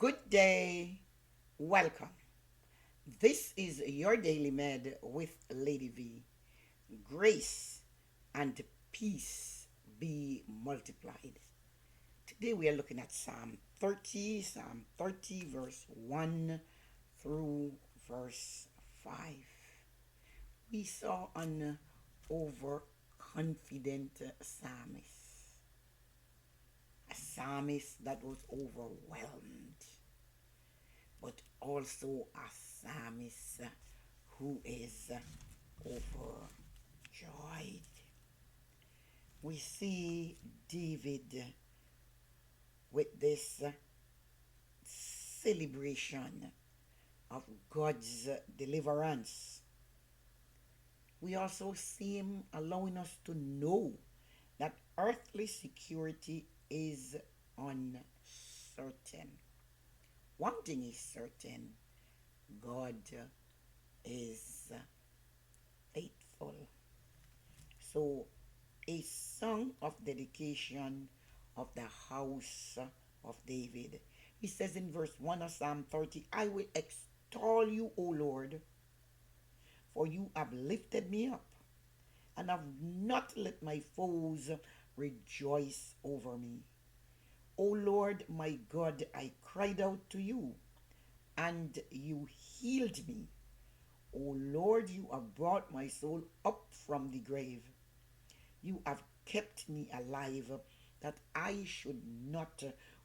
Good day. Welcome. This is your Daily Med with Lady V. Grace and peace be multiplied. Today we are looking at Psalm 30, verse 1 through verse 5. We saw an overconfident psalmist, a psalmist that was overwhelmed, but also a psalmist who is overjoyed. We see David with this celebration of God's deliverance. We also see him allowing us to know that earthly security is uncertain. One thing is certain: God is faithful. So, a song of dedication of the house of David. He says in verse 1 of Psalm 30, I will extol you, O Lord, for you have lifted me up and have not let my foes rejoice over me. O Lord, my God, I cried out to you, and you healed me. O Lord, you have brought my soul up from the grave. You have kept me alive, that I should not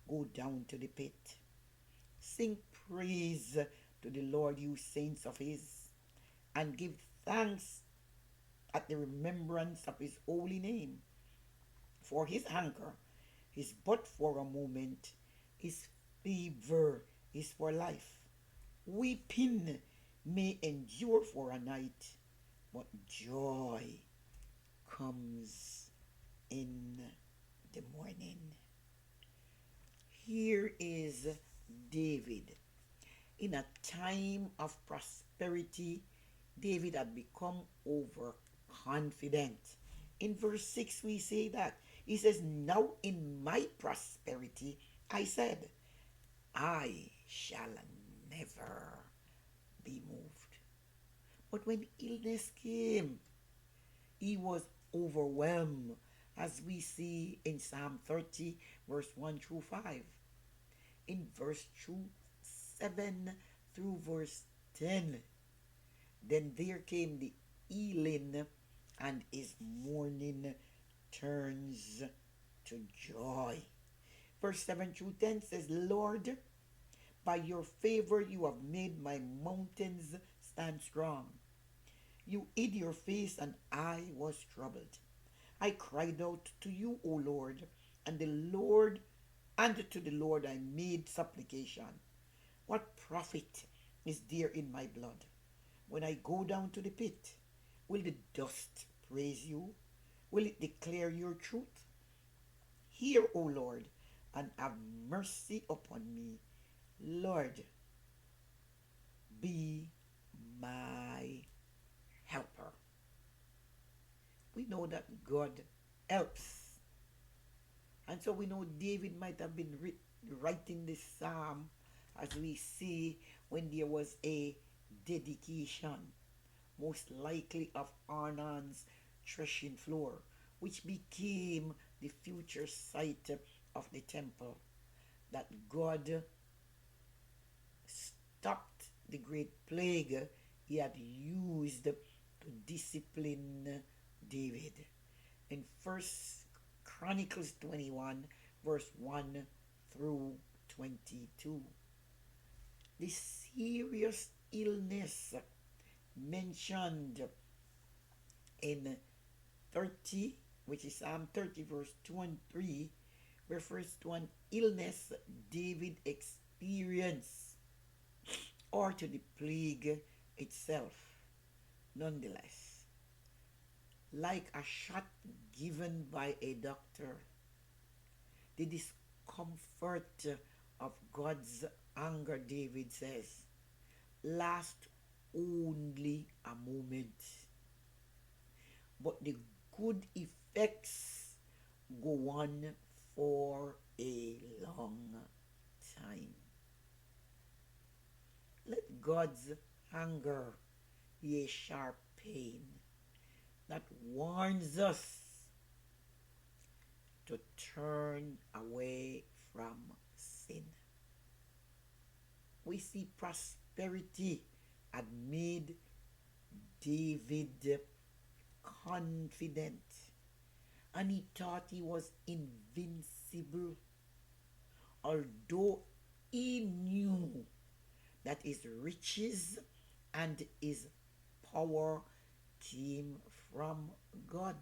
go down to the pit. Sing praise to the Lord, you saints of his, and give thanks at the remembrance of his holy name. For his anger is but for a moment, his favor is for life. Weeping may endure for a night, but joy comes in the morning. Here is David. In a time of prosperity, David had become overconfident. In verse 6, we say that. He says, Now in my prosperity, I said, I shall never be moved. But when illness came, he was overwhelmed, as we see in Psalm 30, verse 1 through 5. In verse 2, 7 through verse 10, then there came the healing, and his mourning turns to joy. Verse 7 through 10 says, Lord, by your favor you have made my mountains stand strong. You hid your face, and I was troubled. I cried out to you, O Lord, and to the Lord I made supplication. What profit is there in my blood? When I go down to the pit, will the dust praise you? Will it declare your truth? Hear, O Lord, and have mercy upon me. Lord, be my helper. We know that God helps. And so we know David might have been writing this psalm, as we see, when there was a dedication, most likely of Arnon's threshing floor, which became the future site of the temple, that God stopped the great plague he had used to discipline David. In 1 Chronicles 21, verse 1 through 22. The serious illness mentioned in 30, which is Psalm 30, verse 2 and 3, refers to an illness David experienced, or to the plague itself. Nonetheless, like a shot given by a doctor, the discomfort of God's anger, David says, lasts only a moment, but the good effects go on for a long time. God's anger, yea, sharp pain that warns us to turn away from sin. We see prosperity had made David confident, and he thought he was invincible, although he knew that his riches and his power came from God.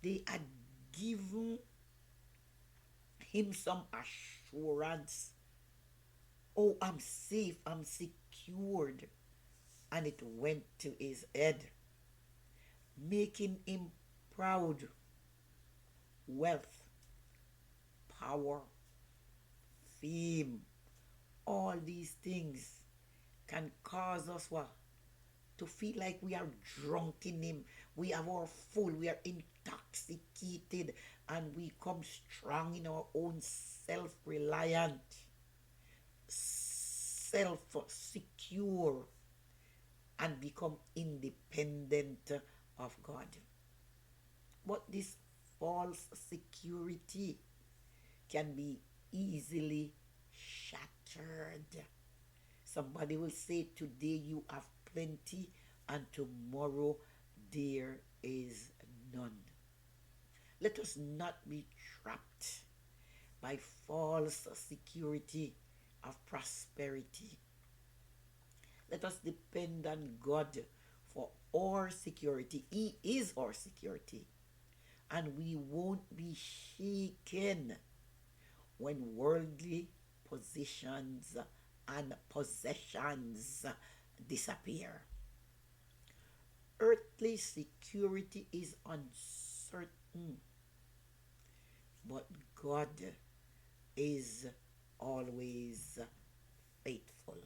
They had given him some assurance. Oh, I'm safe, I'm secured. And it went to his head, making him proud. Wealth, power, fame, all these things can cause us what? To feel like we are drunk in him. We have our full, we are intoxicated, and we come strong in our own self-reliant, self-secure, and become independent of God. But this false security can be easily shattered. Somebody will say, today you have plenty, and tomorrow there is none. Let us not be trapped by false security of prosperity. Let us depend on God for our security. He is our security. And we won't be shaken when worldly positions and possessions disappear. Earthly security is uncertain, but God is always faithful.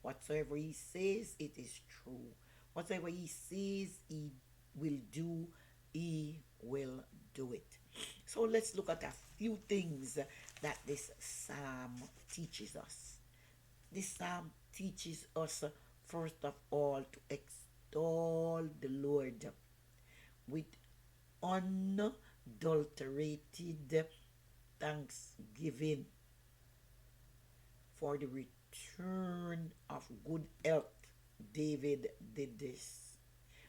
Whatsoever he says, it is true. Whatsoever he says he will do, he will do it. So let's look at a few things that this psalm teaches us. This psalm teaches us, first of all, to extol the Lord with unadulterated thanksgiving for the return of good health. David did this.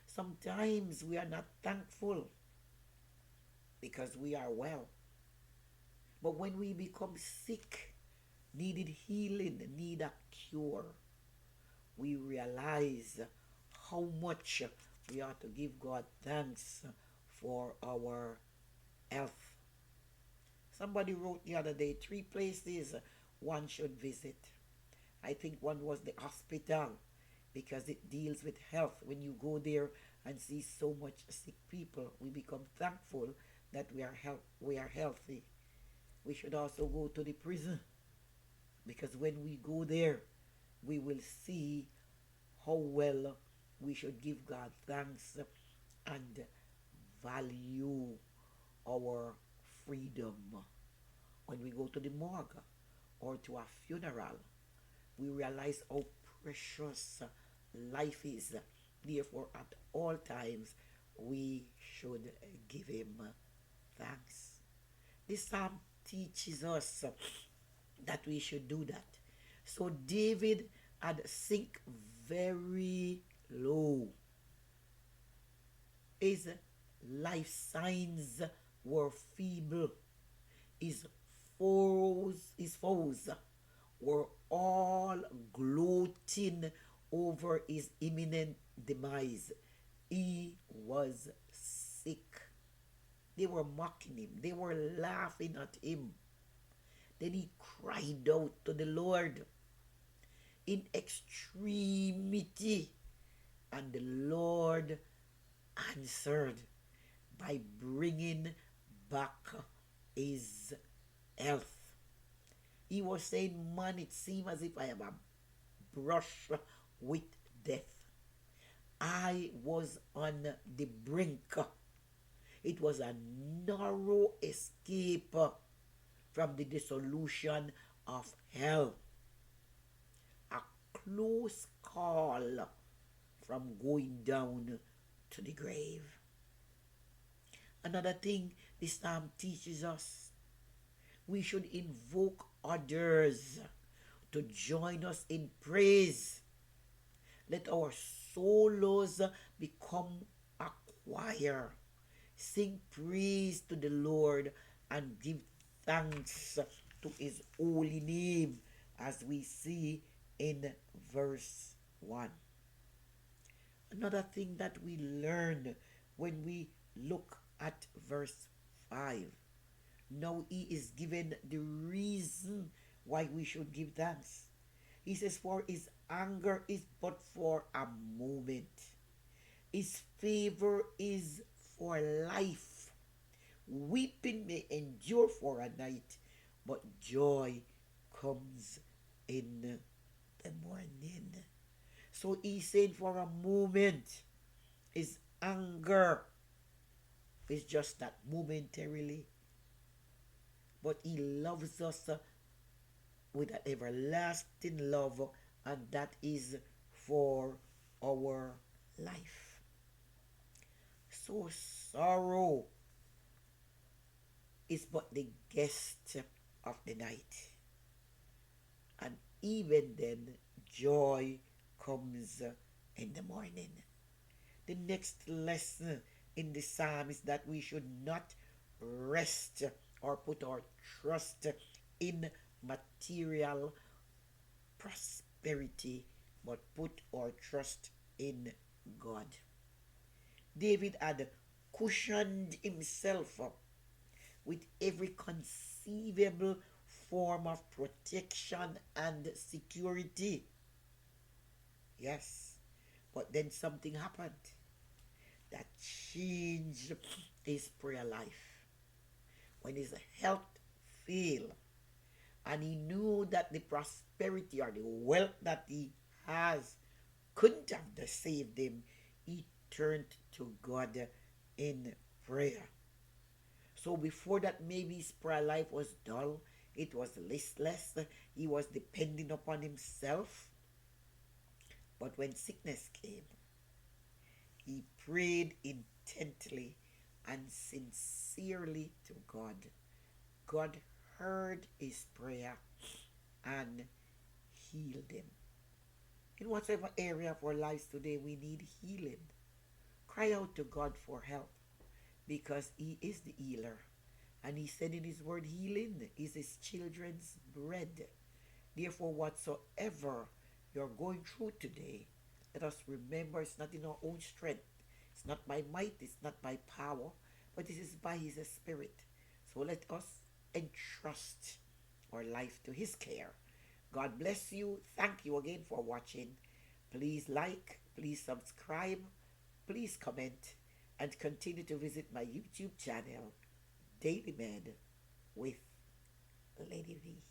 Sometimes we are not thankful because we are well. But when we become sick, needed healing, need a cure, we realize how much we ought to give God thanks for our health. Somebody wrote the other day 3 places one should visit. I think one was the hospital, because it deals with health. When you go there and see so much sick people, we become thankful that we are healthy. We should also go to the prison, because when we go there, we will see how well we should give God thanks and value our freedom. When we go to the morgue or to a funeral, we realize how precious life is. Therefore, at all times, we should give him thanks. This psalm teaches us that we should do that. So David had sink very low. His life signs were feeble. His foes were all gloating over his imminent demise. He was sick. They were mocking him. They were laughing at him. Then he cried out to the Lord in extremity, and the Lord answered by bringing back his health. He was saying, man, it seems as if I am a brush with death. I was on the brink. It was a narrow escape from the dissolution of hell. A close call from going down to the grave. Another thing this psalm teaches us, we should invoke others to join us in praise. Let our solos become a choir. Sing praise to the Lord and give thanks to his holy name, as we see in verse 1. Another thing that we learn when we look at verse 5. Now he is given the reason why we should give thanks. He says, for his anger is but for a moment. His favor is for life. Weeping may endure for a night, but joy comes in the morning. So he's saying for a moment, his anger is just that momentarily. But he loves us with an everlasting love, and that is for our life. So sorrow is but the guest of the night. And even then, joy comes in the morning. The next lesson in the psalm is that we should not rest or put our trust in material prosperity, but put our trust in God. David had cushioned himself with every conceivable form of protection and security. Yes, but then something happened that changed his prayer life. When his health failed, and he knew that the prosperity or the wealth that he has couldn't have saved him, he turned to God in prayer. So before that, maybe his prayer life was dull, it was listless, he was depending upon himself. But when sickness came, he prayed intently and sincerely to God. God heard his prayer and healed him. In whatever area of our lives today we need healing, cry out to God for help, because he is the healer. And he said in his word, healing is his children's bread. Therefore, whatsoever you're going through today, let us remember it's not in our own strength. It's not by might, it's not by power, but it is by his spirit. So let us entrust our life to his care. God bless you. Thank you again for watching. Please like, please subscribe, please comment, and continue to visit my YouTube channel, Daily Med with Lady V.